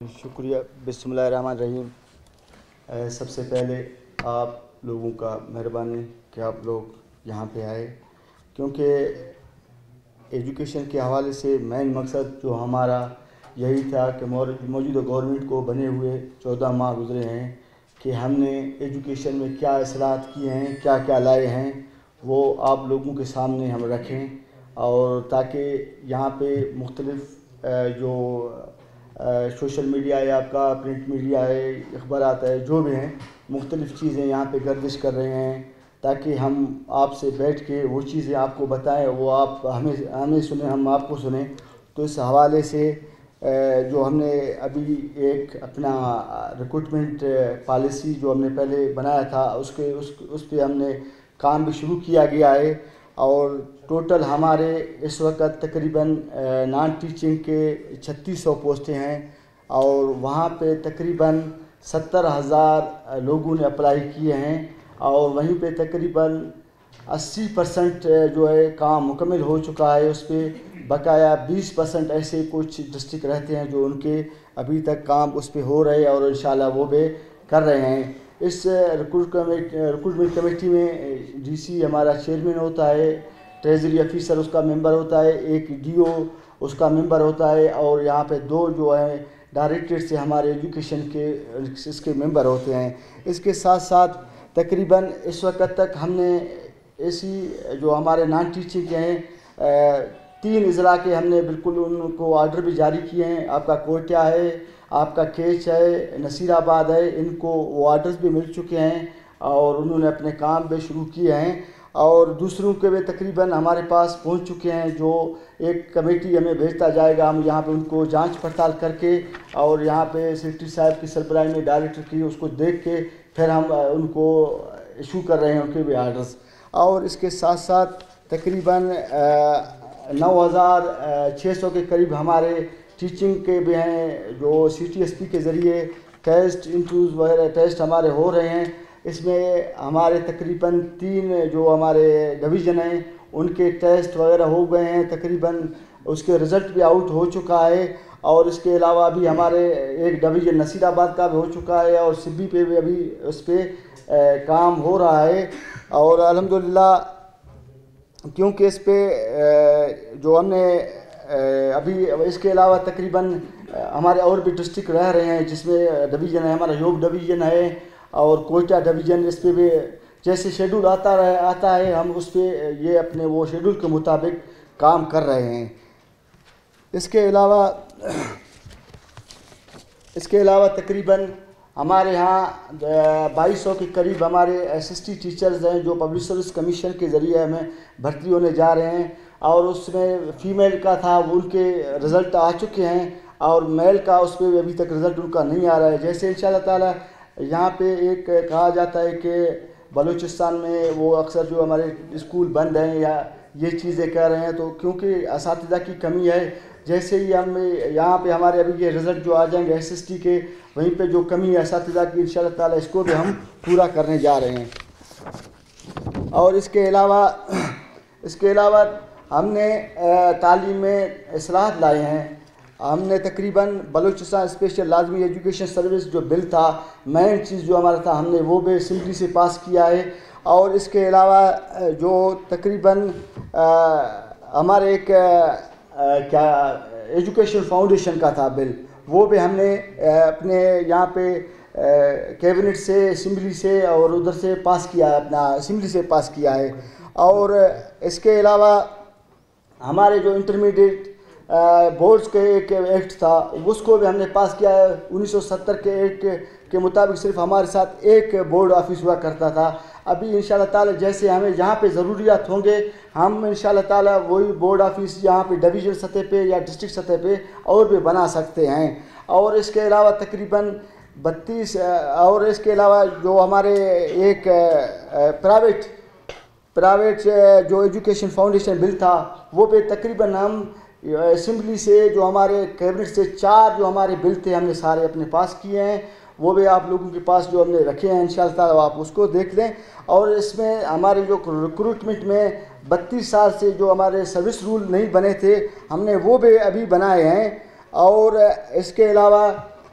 شکریہ۔ بسم اللہ الرحمن الرحیم۔ سب سے پہلے آپ لوگوں کا مہربانی کہ آپ لوگ یہاں پہ آئے، کیونکہ ایجوکیشن کے حوالے سے مین مقصد جو ہمارا یہی تھا کہ موجودہ گورنمنٹ کو بنے ہوئے 14 ماہ گزرے ہیں کہ ہم نے ایجوکیشن میں کیا اصلاحات کیے ہیں، کیا کیا لائے ہیں، وہ آپ لوگوں کے سامنے ہم رکھیں، اور تاکہ یہاں پہ مختلف جو سوشل میڈیا ہے، آپ کا پرنٹ میڈیا ہے، اخبارات ہے، جو بھی ہیں مختلف چیزیں یہاں پہ گردش کر رہے ہیں، تاکہ ہم آپ سے بیٹھ کے وہ چیزیں آپ کو بتائیں، وہ آپ ہمیں سنیں، ہم آپ کو سنیں۔ تو اس حوالے سے جو ہم نے ابھی ایک اپنا ریکروٹمنٹ پالیسی جو ہم نے پہلے بنایا تھا، اس پہ ہم نے کام بھی شروع کیا گیا ہے، اور ٹوٹل ہمارے اس وقت تقریباً نان ٹیچنگ کے 3600 پوسٹیں ہیں، اور وہاں پہ تقریباً 70,000 لوگوں نے اپلائی کیے ہیں، اور وہیں پہ تقریباً 80% جو ہے کام مکمل ہو چکا ہے۔ اس پہ بقایا 20% ایسے کچھ ڈسٹرکٹ رہتے ہیں جو ان کے ابھی تک کام اس پہ ہو رہے ہیں، اور انشاءاللہ وہ بھی کر رہے ہیں۔ اس ریکروٹمنٹ کمیٹی میں ڈی سی ہمارا چیئرمین ہوتا ہے، ٹریزری آفیسر اس کا ممبر ہوتا ہے، ایک ڈی او اس کا ممبر ہوتا ہے، اور یہاں پہ 2 جو ہیں ڈائریکٹریٹ سے ہمارے ایجوکیشن کے اس کے ممبر ہوتے ہیں۔ اس کے ساتھ ساتھ تقریباً اس وقت تک ہم نے ایسی جو ہمارے نان ٹیچنگ کے ہیں 3 اضلاع کے ہم نے بالکل ان کو آرڈر بھی جاری کیے ہیں۔ آپ کا کوئٹہ ہے، آپ کا کیچ ہے، نصیر آباد ہے، ان کو وہ آرڈرز بھی مل چکے ہیں، اور انہوں نے اپنے کام بھی شروع کیے ہیں، اور دوسروں کے بھی تقریباً ہمارے پاس پہنچ چکے ہیں۔ جو ایک کمیٹی ہمیں بھیجتا جائے گا، ہم یہاں پہ ان کو جانچ پڑتال کر کے، اور یہاں پہ سیکرٹری صاحب کی سربراہی میں ڈائریکٹر کی اس کو دیکھ کے پھر ہم ان کو ایشو کر رہے ہیں ان کے بھی آرڈرز۔ اور اس کے ساتھ ساتھ تقریباً 9,600 کے قریب ہمارے ٹیچنگ کے بھی ہیں، جو CTSP کے ذریعے ٹیسٹ انٹرویوز وغیرہ ٹیسٹ ہمارے ہو رہے ہیں۔ اس میں ہمارے تقریباً 3 جو ہمارے ڈویژن ہیں ان کے ٹیسٹ وغیرہ ہو گئے ہیں، تقریباً اس کے رزلٹ بھی آؤٹ ہو چکا ہے، اور اس کے علاوہ بھی ہمارے ایک ڈویژن نصیر آباد کا بھی ہو چکا ہے، اور سبی پہ بھی ابھی اس پہ کام ہو رہا ہے۔ اور الحمدللہ کیونکہ اس پہ جو ہم نے ابھی اس کے علاوہ تقریباً ہمارے اور بھی ڈسٹرکٹ رہ رہے ہیں، جس میں ڈویژن ہے ہمارا یوب ڈویژن ہے اور کوئٹہ ڈویژن، اس پہ بھی جیسے شیڈول آتا ہے ہم اس پہ یہ اپنے وہ شیڈول کے مطابق کام کر رہے ہیں۔ اس کے علاوہ تقریباً ہمارے ہاں 2200 کے قریب ہمارے SST ٹیچرز ہیں، جو پبلک سروس کمیشن کے ذریعے ہمیں بھرتی ہونے جا رہے ہیں، اور اس میں فیمیل کا تھا وہ ان کے رزلٹ آ چکے ہیں، اور میل کا اس پہ ابھی تک رزلٹ ان کا نہیں آ رہا ہے۔ جیسے انشاءاللہ تعالی یہاں پہ ایک کہا جاتا ہے کہ بلوچستان میں وہ اکثر جو ہمارے اسکول بند ہیں یا یہ چیزیں کہہ رہے ہیں، تو کیونکہ اساتذہ کی کمی ہے، جیسے ہی ہم یہاں پہ ہمارے ابھی یہ رزلٹ جو آ جائیں گے SST کے، وہیں پہ جو کمی ہے اساتذہ کی انشاءاللہ تعالی اس کو بھی ہم پورا کرنے جا رہے ہیں۔ اور اس کے علاوہ ہم نے تعلیم میں اصلاحات لائے ہیں۔ ہم نے تقریباً بلوچستان اسپیشل لازمی ایجوکیشن سروس جو بل تھا، مین چیز جو ہمارا تھا، ہم نے وہ بھی اسمبلی سے پاس کیا ہے۔ اور اس کے علاوہ جو تقریباً ہمارے ایک ایجوکیشن فاؤنڈیشن کا تھا بل، وہ بھی ہم نے اپنے یہاں پہ کیبنٹ سے، اسمبلی سے اور ادھر سے پاس کیا ہے، اپنا اسمبلی سے پاس کیا ہے۔ اور اس کے علاوہ ہمارے جو انٹرمیڈیٹ بورڈز کے ایک ایکٹ تھا، اس کو بھی ہم نے پاس کیا ہے۔ 1970 کے ایکٹ کے مطابق صرف ہمارے ساتھ ایک بورڈ آفس ہوا کرتا تھا۔ ابھی انشاءاللہ تعالی جیسے ہمیں یہاں پہ ضروریات ہوں گے، ہم انشاءاللہ تعالی وہی بورڈ آفس یہاں پہ ڈویژن سطح پہ یا ڈسٹرکٹ سطح پہ اور بھی بنا سکتے ہیں۔ اور اس کے علاوہ تقریباً 32 اور اس کے علاوہ جو ہمارے ایک پرائیویٹ جو ایجوکیشن فاؤنڈیشن بل تھا، وہ بھی تقریباً ہم اسمبلی سے جو ہمارے کیبنٹ سے 4 جو ہمارے بل تھے ہم نے سارے اپنے پاس کیے ہیں، وہ بھی آپ لوگوں کے پاس جو ہم نے رکھے ہیں انشاءاللہ تعالی آپ اس کو دیکھ لیں۔ اور اس میں ہمارے جو ریکروٹمنٹ میں 32 سال سے جو ہمارے سروس رول نہیں بنے تھے، ہم نے وہ بھی ابھی بنائے ہیں۔ اور اس کے علاوہ